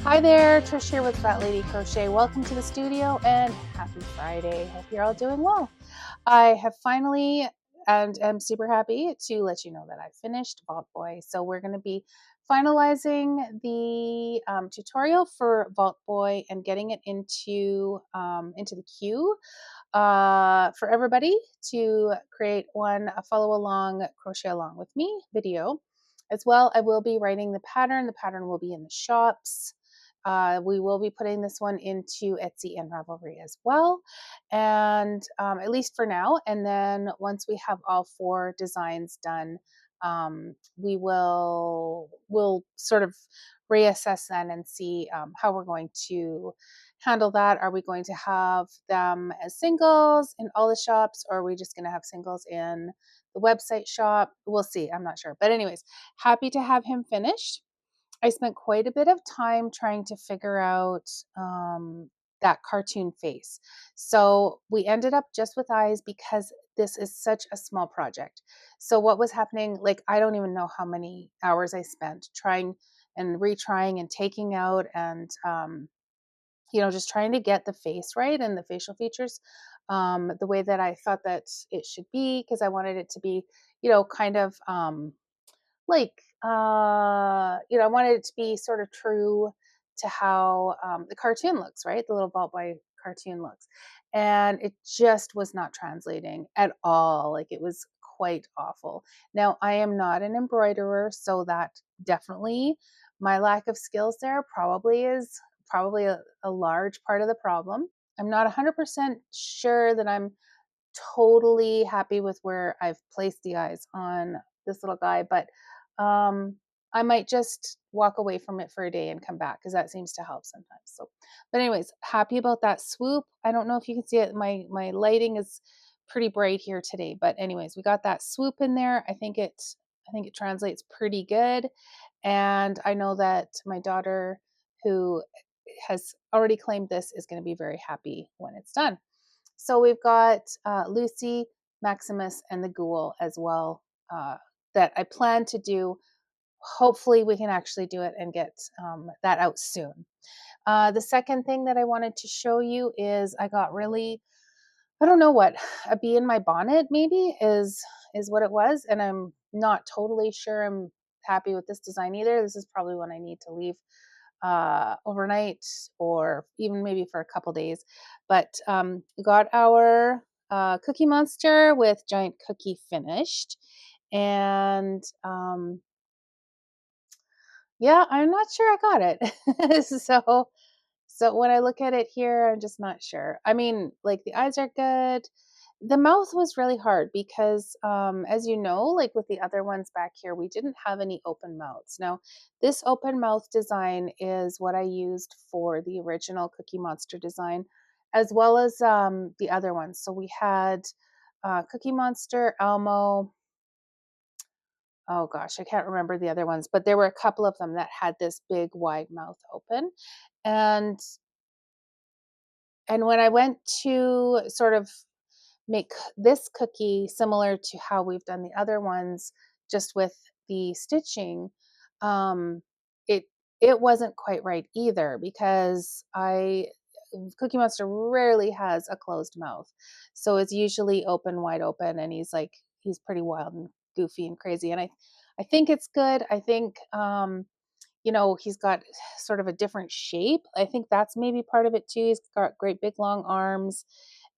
Hi there, Trish here with Fat Lady Crochet. Welcome to the studio and happy Friday. Hope you're all doing well. I have finally and am super happy to let you know that I finished Vault Boy. So we're going to be finalizing the tutorial for Vault Boy and getting it into the queue for everybody to create a follow along crochet along with me video. As well, I will be writing the pattern. The pattern will be in the shops. We will be putting this one into Etsy and Ravelry as well, and at least for now. And then once we have all 4 designs done, we'll sort of reassess then and see how we're going to handle that. Are we going to have them as singles in all the shops, or are we just going to have singles in the website shop? We'll see. I'm not sure. But anyways, happy to have him finished. I spent quite a bit of time trying to figure out that cartoon face. So we ended up just with eyes because this is such a small project. So what was happening, like, I don't even know how many hours I spent trying and retrying and taking out and, just trying to get the face right and the facial features the way that I thought that it should be, because I wanted it to be, kind of like I wanted it to be sort of true to how the cartoon looks, right? The little Vault Boy cartoon looks, and it just was not translating at all. Like, it was quite awful. Now, I am not an embroiderer, so that definitely, my lack of skills there probably is a large part of the problem. I'm not 100% sure that I'm totally happy with where I've placed the eyes on this little guy, but I might just walk away from it for a day and come back, because that seems to help sometimes. So, but anyways, happy about that swoop. I don't know if you can see it. My lighting is pretty bright here today, but anyways, we got that swoop in there. I think it translates pretty good, and I know that my daughter, who has already claimed this, is going to be very happy when it's done. So we've got Lucy, Maximus, and the Ghoul as well, that I plan to do. Hopefully we can actually do it and get that out soon. The second thing that I wanted to show you is I got really, I don't know what, a bee in my bonnet maybe is what it was, and I'm not totally sure I'm happy with this design either. This is probably one I need to leave overnight, or even maybe for a couple days. But we got our Cookie Monster with Giant Cookie finished, and yeah, I'm not sure I got it. So when I look at it here, I'm just not sure. I mean, like, the eyes are good. The mouth was really hard because, as you know, like with the other ones back here, we didn't have any open mouths. Now, this open mouth design is what I used for the original Cookie Monster design, as well as the other ones. So we had Cookie Monster, Elmo. Oh gosh, I can't remember the other ones, but there were a couple of them that had this big wide mouth open. And when I went to sort of make this cookie similar to how we've done the other ones, just with the stitching, um, it it wasn't quite right either, because Cookie Monster rarely has a closed mouth, so it's usually wide open, and he's pretty wild and goofy and crazy, and I think it's good. I think he's got sort of a different shape. I think that's maybe part of it too. He's got great big long arms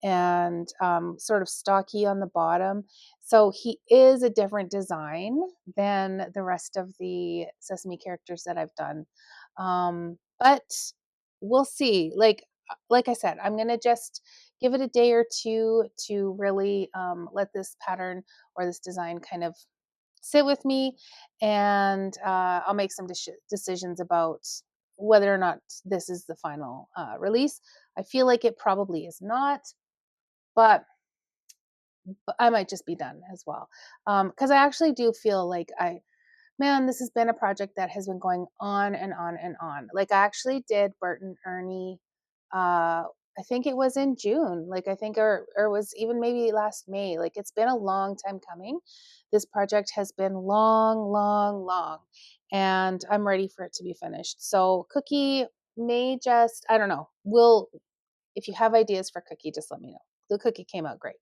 and sort of stocky on the bottom. So he is a different design than the rest of the Sesame characters that I've done. But we'll see. Like I said, I'm gonna just give it a day or two to really let this pattern or this design kind of sit with me, and I'll make some decisions about whether or not this is the final release. I feel like it probably is not, but I might just be done as well, because I actually do feel like man, this has been a project that has been going on and on and on. Like, I actually did Bert and Ernie, I think it was in June. Like, I think, or it was even maybe last May. Like, it's been a long time coming. This project has been long, long, long, and I'm ready for it to be finished. So Cookie, may just, I don't know. If you have ideas for cookie, just let me know. The cookie came out great.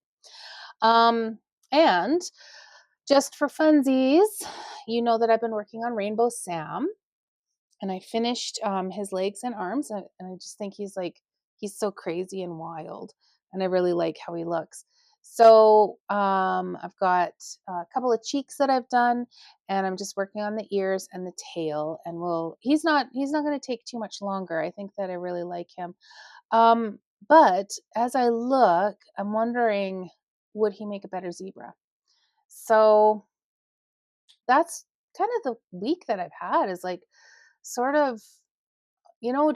And just for funsies, you know that I've been working on Rainbow Sam, and I finished his legs and arms, and I just think he's so crazy and wild, and I really like how he looks. So I've got a couple of cheeks that I've done, and I'm just working on the ears and the tail. And he's not going to take too much longer. I think that I really like him. Um, but as I look, I'm wondering, would he make a better zebra? So that's kind of the week that I've had, is like sort of,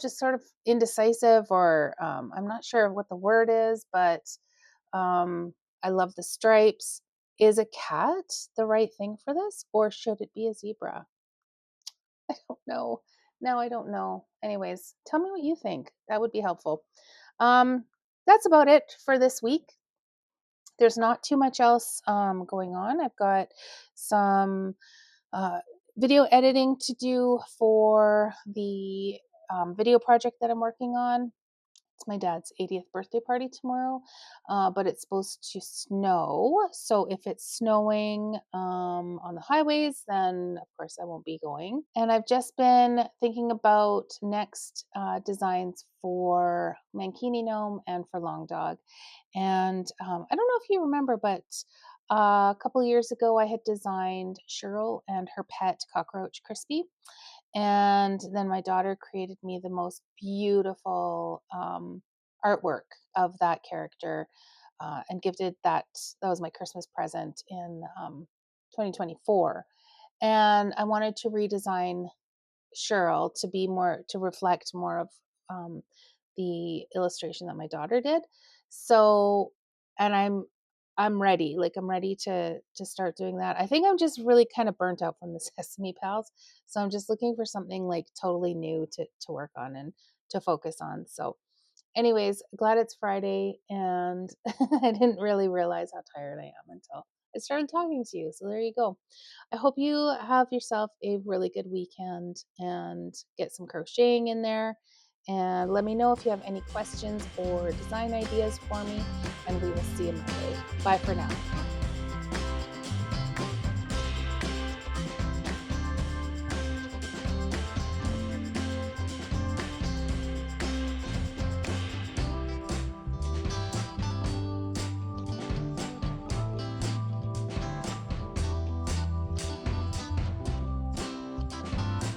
just sort of indecisive, or I'm not sure what the word is, but um, I love the stripes. Is a cat the right thing for this, or should it be a zebra? I don't know. Now I don't know. Anyways, tell me what you think. That would be helpful. Um, that's about it for this week. There's not too much else going on. I've got some uh, video editing to do for the video project that I'm working on. It's my dad's 80th birthday party tomorrow, but it's supposed to snow. So if it's snowing on the highways, then of course I won't be going. And I've just been thinking about next designs for Mankini Gnome and for Long Dog. And I don't know if you remember, but a couple years ago I had designed Cheryl and her pet cockroach Krispy. And then my daughter created me the most beautiful artwork of that character, and gifted that. That was my Christmas present in 2024. And I wanted to redesign Cheryl to reflect more of um, the illustration that my daughter did. So, and I'm ready. Like, I'm ready to start doing that. I think I'm just really kind of burnt out from the Sesame Pals, so I'm just looking for something like totally new to work on and to focus on. So, anyways, glad it's Friday, and I didn't really realize how tired I am until I started talking to you. So there you go. I hope you have yourself a really good weekend and get some crocheting in there. And let me know if you have any questions or design ideas for me, and we will see you Monday. Bye for now.